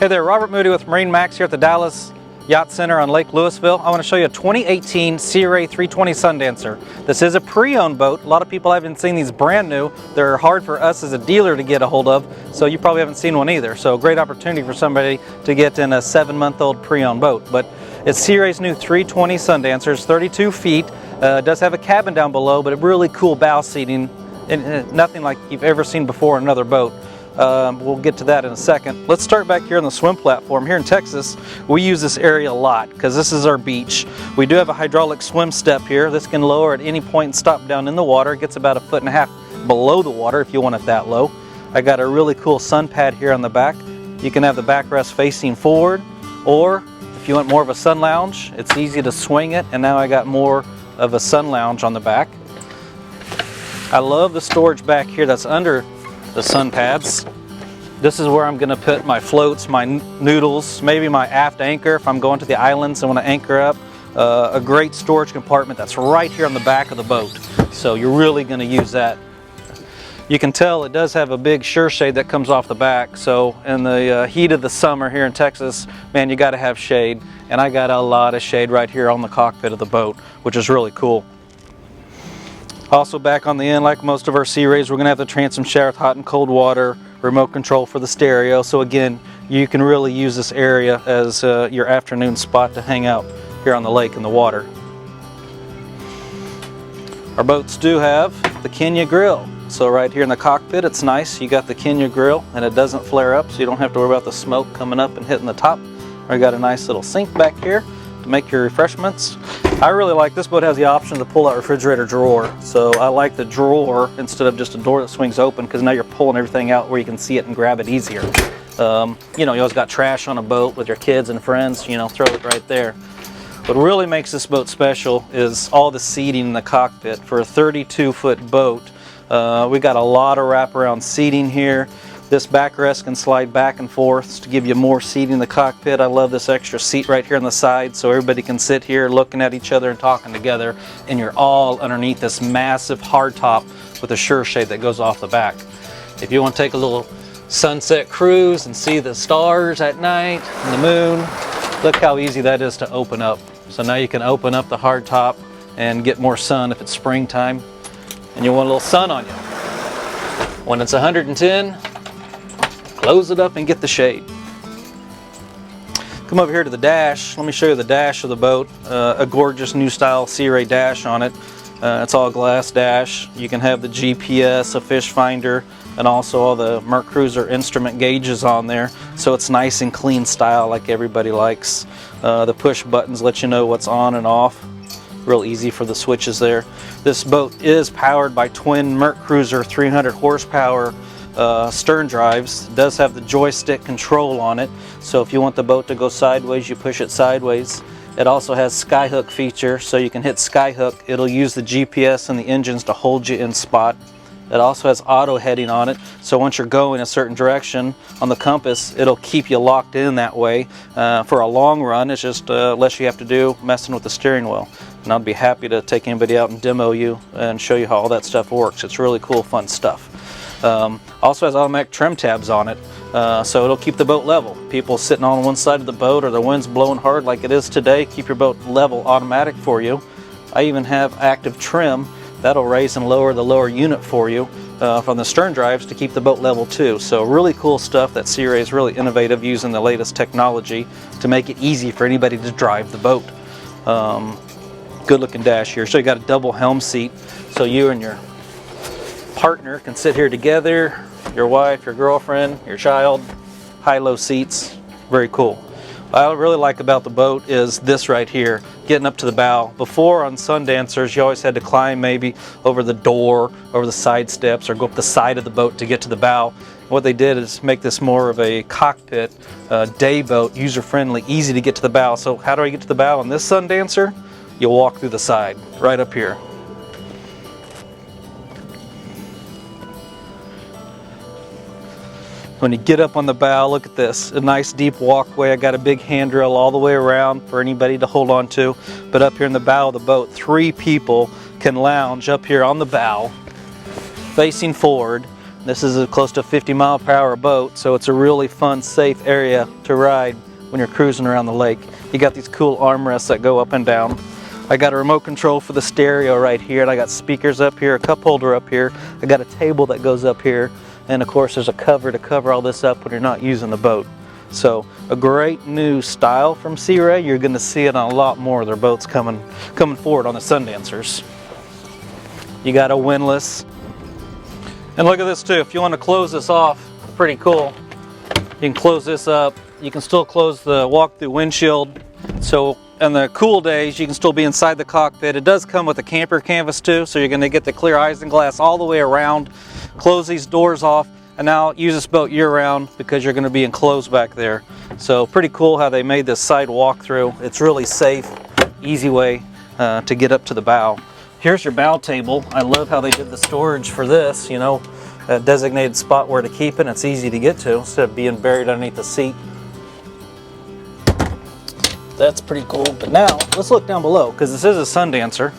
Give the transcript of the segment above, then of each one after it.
Hey there, Robert Moody with MarineMax here at the Dallas Yacht Center on Lake Louisville. I want to show you a 2018 Sea Ray 320 Sundancer. This is a pre-owned boat. A lot of people haven't seen these brand new. They're hard for us as a dealer to get a hold of, so you probably haven't seen one either. So great opportunity for somebody to get in a 7-month-old pre-owned boat. But it's Sea Ray's new 320 Sundancer. It's 32 feet. It does have a cabin down below, but a really cool bow seating. And nothing like you've ever seen before in another boat. We'll get to that in a second. Let's start back here on the swim platform. Here in Texas, we use this area a lot because this is our beach. We do have a hydraulic swim step here. This can lower at any point and stop down in the water. It gets about 1.5 feet below the water if you want it that low. I got a really cool sun pad here on the back. You can have the backrest facing forward, or if you want more of a sun lounge, it's easy to swing it, and now I got more of a sun lounge on the back. I love the storage back here that's under the sun pads. This is where I'm going to put my floats, my noodles, maybe my aft anchor if I'm going to the islands and want to anchor up. A great storage compartment that's right here on the back of the boat. So you're really going to use that. You can tell it does have a big sure shade that comes off the back. So in the heat of the summer here in Texas, man, you got to have shade. And I got a lot of shade right here on the cockpit of the boat, which is really cool. Also back on the end, like most of our Sea Rays, we're going to have the transom shower with hot and cold water, remote control for the stereo. So again, you can really use this area as your afternoon spot to hang out here on the lake in the water. Our boats do have the Kenya grill. So right here in the cockpit, it's nice. You got the Kenya grill and it doesn't flare up, so you don't have to worry about the smoke coming up and hitting the top. We got a nice little sink back here to make your refreshments. I really like this boat. Has the option to pull out refrigerator drawer, so I like the drawer instead of just a door that swings open, because now you're pulling everything out where you can see it and grab it easier. You know, you always got trash on a boat with your kids and friends, you know, throw it right there. What really makes this boat special is all the seating in the cockpit. For a 32-foot boat, we got a lot of wraparound seating here. This backrest can slide back and forth to give you more seating in the cockpit. I love this extra seat right here on the side, so everybody can sit here looking at each other and talking together, and you're all underneath this massive hardtop with a sure shade that goes off the back. If you want to take a little sunset cruise and see the stars at night and the moon, look how easy that is to open up. So now you can open up the hardtop and get more sun if it's springtime and you want a little sun on you. When it's 110, close it up and get the shade. Come over here to the dash. Let me show you the dash of the boat. A gorgeous new style Sea Ray dash on it. It's all glass dash. You can have the GPS, a fish finder, and also all the MerCruiser instrument gauges on there. So it's nice and clean style like everybody likes. The push buttons let you know what's on and off. Real easy for the switches there. This boat is powered by twin MerCruiser 300 horsepower stern drives. It does have the joystick control on it, so if you want the boat to go sideways, you push it sideways. It also has skyhook feature, so you can hit skyhook. It'll use the GPS and the engines to hold you in spot. It also has auto heading on it, so once you're going a certain direction on the compass, it'll keep you locked in that way. For a long run, it's just less you have to do messing with the steering wheel. And I'd be happy to take anybody out and demo you and show you how all that stuff works. It's really cool, fun stuff. Also has automatic trim tabs on it, so it'll keep the boat level. People sitting on one side of the boat or the wind's blowing hard like it is today, keep your boat level automatic for you. I even have active trim that'll raise and lower the lower unit for you from the stern drives to keep the boat level too. So really cool stuff. That Sea Ray is really innovative, using the latest technology to make it easy for anybody to drive the boat. Good looking dash here. So you got a double helm seat, so you and your partner can sit here together, your wife, your girlfriend, your child. High-low seats, very cool. What I really like about the boat is this right here, getting up to the bow. Before on Sundancers, you always had to climb maybe over the door, over the side steps, or go up the side of the boat to get to the bow. What they did is make this more of a cockpit day boat, user-friendly, easy to get to the bow. So how do I get to the bow on this Sundancer? You walk through the side, right up here. When you get up on the bow, look at this, a nice deep walkway. I got a big handrail all the way around for anybody to hold on to. But up here in the bow of the boat, 3 people can lounge up here on the bow, facing forward. This is a close to 50-mile-per-hour boat, so it's a really fun, safe area to ride when you're cruising around the lake. You got these cool armrests that go up and down. I got a remote control for the stereo right here, and I got speakers up here, a cup holder up here. I got a table that goes up here, and of course there's a cover to cover all this up when you're not using the boat. So a great new style from Sea Ray. You're going to see it on a lot more of their boats coming forward on the Sundancers. You got a windlass. And look at this too, if you want to close this off, pretty cool. You can close this up. You can still close the walk-through windshield. So on the cool days, you can still be inside the cockpit. It does come with a camper canvas too, so you're going to get the clear isinglass all the way around. Close these doors off, and now use this boat year-round because you're going to be enclosed back there. So pretty cool how they made this side walk-through. It's really safe, easy way to get up to the bow. Here's your bow table. I love how they did the storage for this, you know, a designated spot where to keep it. It's easy to get to instead of being buried underneath the seat. That's pretty cool. But now let's look down below, because this is a Sundancer,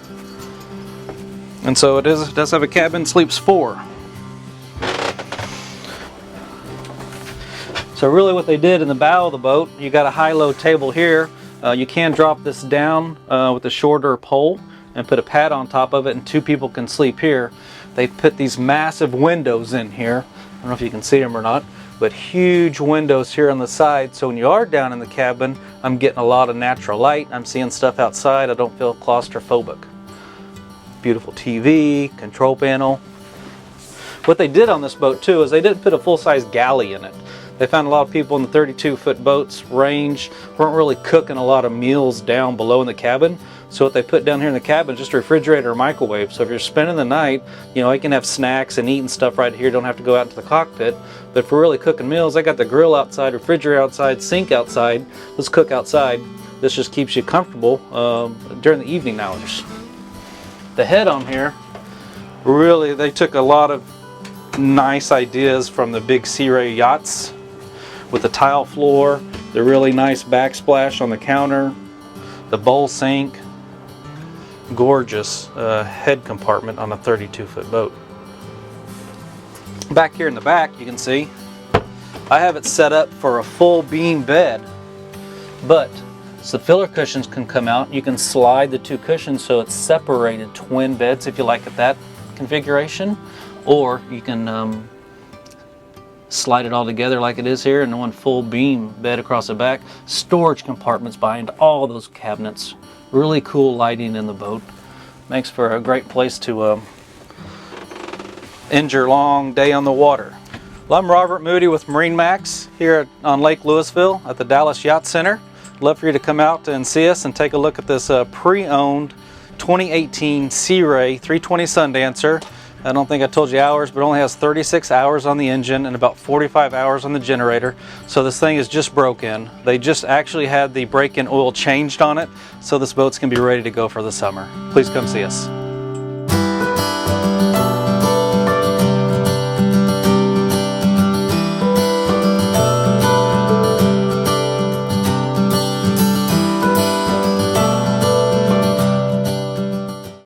and so it does have a cabin, sleeps 4. So really what they did in the bow of the boat, you got a high-low table here. You can drop this down with a shorter pole and put a pad on top of it, and 2 people can sleep here. They put these massive windows in here. I don't know if you can see them or not, but huge windows here on the side. So when you are down in the cabin, I'm getting a lot of natural light. I'm seeing stuff outside. I don't feel claustrophobic. Beautiful TV, control panel. What they did on this boat too is they didn't put a full-size galley in it. They found a lot of people in the 32-foot boats range weren't really cooking a lot of meals down below in the cabin. So what they put down here in the cabin is just a refrigerator or microwave. So if you're spending the night, you know, you can have snacks and eating stuff right here. Don't have to go out into the cockpit. But if we're really cooking meals, they got the grill outside, refrigerator outside, sink outside. Let's cook outside. This just keeps you comfortable during the evening hours. The head on here, really, they took a lot of nice ideas from the big Sea Ray yachts, with the tile floor, the really nice backsplash on the counter, the bowl sink. Gorgeous head compartment on a 32-foot boat. Back here in the back, you can see I have it set up for a full beam bed, but so the filler cushions can come out. You can slide the 2 cushions so it's separated twin beds if you like it that configuration, or you can slide it all together like it is here, and one full beam bed across the back. Storage compartments behind all those cabinets. Really cool lighting in the boat. Makes for a great place to end your long day on the water. Well, I'm Robert Moody with MarineMax here on Lake Louisville at the Dallas Yacht Center. Love for you to come out and see us and take a look at this pre-owned 2018 Sea Ray 320 Sundancer. I don't think I told you hours, but it only has 36 hours on the engine and about 45 hours on the generator. So this thing is just broke in. They just actually had the break-in oil changed on it, so this boat's gonna be ready to go for the summer. Please come see us.